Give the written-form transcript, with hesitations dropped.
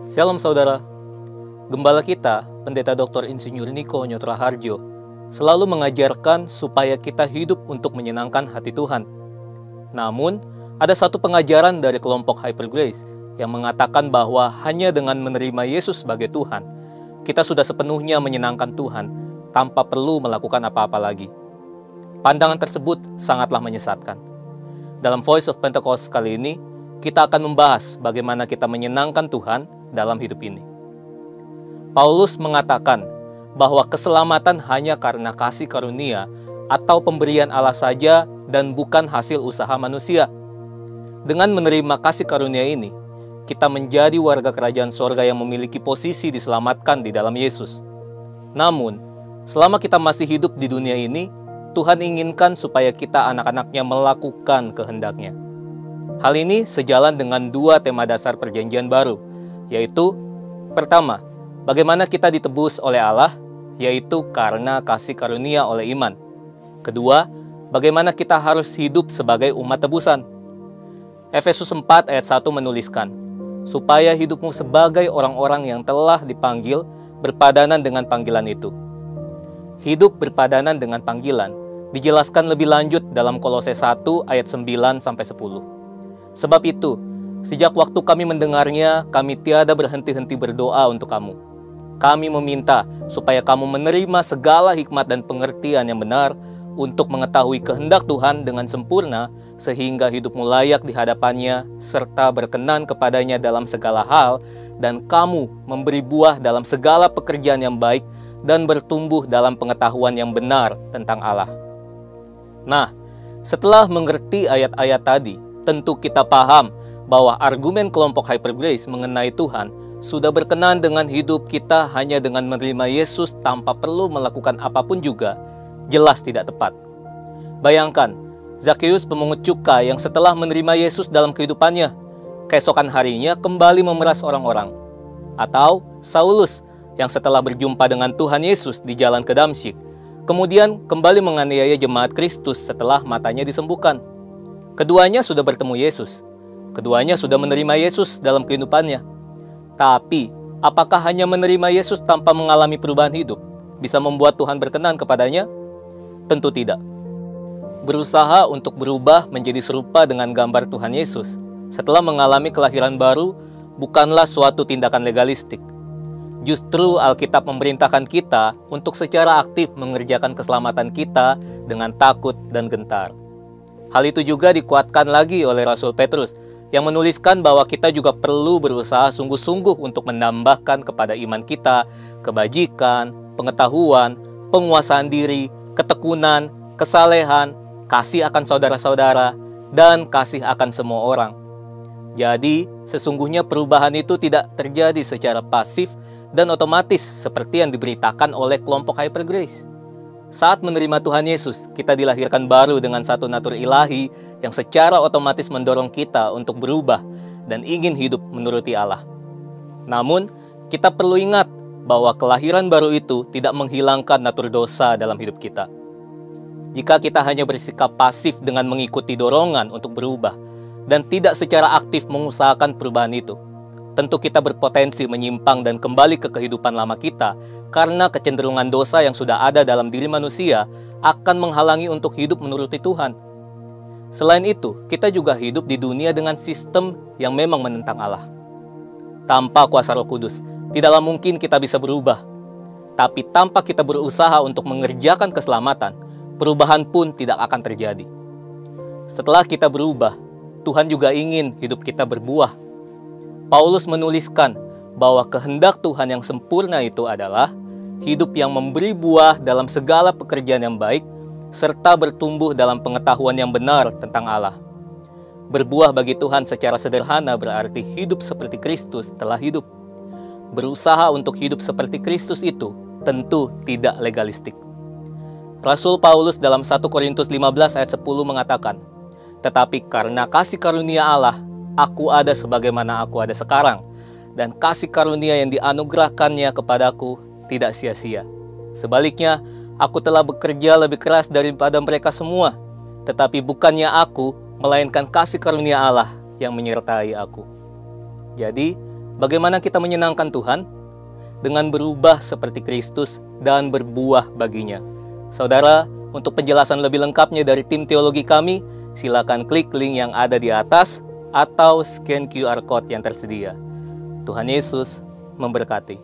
Shalom saudara, Gembala kita, Pendeta Dr. Insinyur Niko Nyotra Harjo, selalu mengajarkan supaya kita hidup untuk menyenangkan hati Tuhan. Namun, ada satu pengajaran dari kelompok Hyper Grace yang mengatakan bahwa hanya dengan menerima Yesus sebagai Tuhan, kita sudah sepenuhnya menyenangkan Tuhan tanpa perlu melakukan apa-apa lagi. Pandangan tersebut sangatlah menyesatkan. Dalam Voice of Pentecost kali ini, kita akan membahas bagaimana kita menyenangkan Tuhan dalam hidup ini. Paulus mengatakan bahwa keselamatan hanya karena kasih karunia atau pemberian Allah saja dan bukan hasil usaha manusia. Dengan menerima kasih karunia ini, kita menjadi warga kerajaan sorga yang memiliki posisi diselamatkan di dalam Yesus. Namun, selama kita masih hidup di dunia ini, Tuhan inginkan supaya kita anak-anaknya melakukan kehendak-Nya. Hal ini sejalan dengan dua tema dasar perjanjian baru, yaitu pertama, bagaimana kita ditebus oleh Allah, yaitu karena kasih karunia oleh iman. Kedua, bagaimana kita harus hidup sebagai umat tebusan. Efesus 4 ayat 1 menuliskan, supaya hidupmu sebagai orang-orang yang telah dipanggil berpadanan dengan panggilan itu. Hidup berpadanan dengan panggilan dijelaskan lebih lanjut dalam Kolose 1 ayat 9-10. Sebab itu, sejak waktu kami mendengarnya, kami tiada berhenti-henti berdoa untuk kamu. Kami meminta supaya kamu menerima segala hikmat dan pengertian yang benar untuk mengetahui kehendak Tuhan dengan sempurna, sehingga hidupmu layak di hadapannya, serta berkenan kepadanya dalam segala hal, dan kamu memberi buah dalam segala pekerjaan yang baik, dan bertumbuh dalam pengetahuan yang benar tentang Allah. Nah, setelah mengerti ayat-ayat tadi, tentu kita paham bahwa argumen kelompok Hyper Grace mengenai Tuhan sudah berkenan dengan hidup kita hanya dengan menerima Yesus tanpa perlu melakukan apapun juga, jelas tidak tepat. Bayangkan, Zakheus pemungut cukai yang setelah menerima Yesus dalam kehidupannya, keesokan harinya kembali memeras orang-orang. Atau Saulus yang setelah berjumpa dengan Tuhan Yesus di jalan ke Damsyik, kemudian kembali menganiaya jemaat Kristus setelah matanya disembuhkan. Keduanya sudah bertemu Yesus. Keduanya sudah menerima Yesus dalam kehidupannya. Tapi, apakah hanya menerima Yesus tanpa mengalami perubahan hidup bisa membuat Tuhan berkenan kepadanya? Tentu tidak. Berusaha untuk berubah menjadi serupa dengan gambar Tuhan Yesus setelah mengalami kelahiran baru bukanlah suatu tindakan legalistik. Justru Alkitab memerintahkan kita untuk secara aktif mengerjakan keselamatan kita dengan takut dan gentar. Hal itu juga dikuatkan lagi oleh Rasul Petrus yang menuliskan bahwa kita juga perlu berusaha sungguh-sungguh untuk menambahkan kepada iman kita kebajikan, pengetahuan, penguasaan diri, ketekunan, kesalehan, kasih akan saudara-saudara, dan kasih akan semua orang. Jadi, sesungguhnya perubahan itu tidak terjadi secara pasif dan otomatis seperti yang diberitakan oleh kelompok Hyper Grace. Saat menerima Tuhan Yesus, kita dilahirkan baru dengan satu natur ilahi yang secara otomatis mendorong kita untuk berubah dan ingin hidup menuruti Allah. Namun, kita perlu ingat bahwa kelahiran baru itu tidak menghilangkan natur dosa dalam hidup kita. Jika kita hanya bersikap pasif dengan mengikuti dorongan untuk berubah dan tidak secara aktif mengusahakan perubahan itu, tentu kita berpotensi menyimpang dan kembali ke kehidupan lama kita karena kecenderungan dosa yang sudah ada dalam diri manusia akan menghalangi untuk hidup menuruti Tuhan. Selain itu, kita juga hidup di dunia dengan sistem yang memang menentang Allah. Tanpa kuasa Roh Kudus, tidaklah mungkin kita bisa berubah. Tapi tanpa kita berusaha untuk mengerjakan keselamatan, perubahan pun tidak akan terjadi. Setelah kita berubah, Tuhan juga ingin hidup kita berbuah. Paulus menuliskan bahwa kehendak Tuhan yang sempurna itu adalah hidup yang memberi buah dalam segala pekerjaan yang baik, serta bertumbuh dalam pengetahuan yang benar tentang Allah. Berbuah bagi Tuhan secara sederhana berarti hidup seperti Kristus telah hidup. Berusaha untuk hidup seperti Kristus itu tentu tidak legalistik. Rasul Paulus dalam 1 Korintus 15 ayat 10 mengatakan, "Tetapi karena kasih karunia Allah, aku ada sebagaimana aku ada sekarang, dan kasih karunia yang dianugerahkannya kepadaku tidak sia-sia. Sebaliknya, aku telah bekerja lebih keras daripada mereka semua, tetapi bukannya aku, melainkan kasih karunia Allah yang menyertai aku." Jadi, Bagaimana kita menyenangkan Tuhan? Dengan berubah seperti Kristus dan berbuah baginya. Saudara, untuk penjelasan lebih lengkapnya dari tim teologi kami, silakan klik link yang ada di atas atau scan QR Code yang tersedia. Tuhan Yesus memberkati.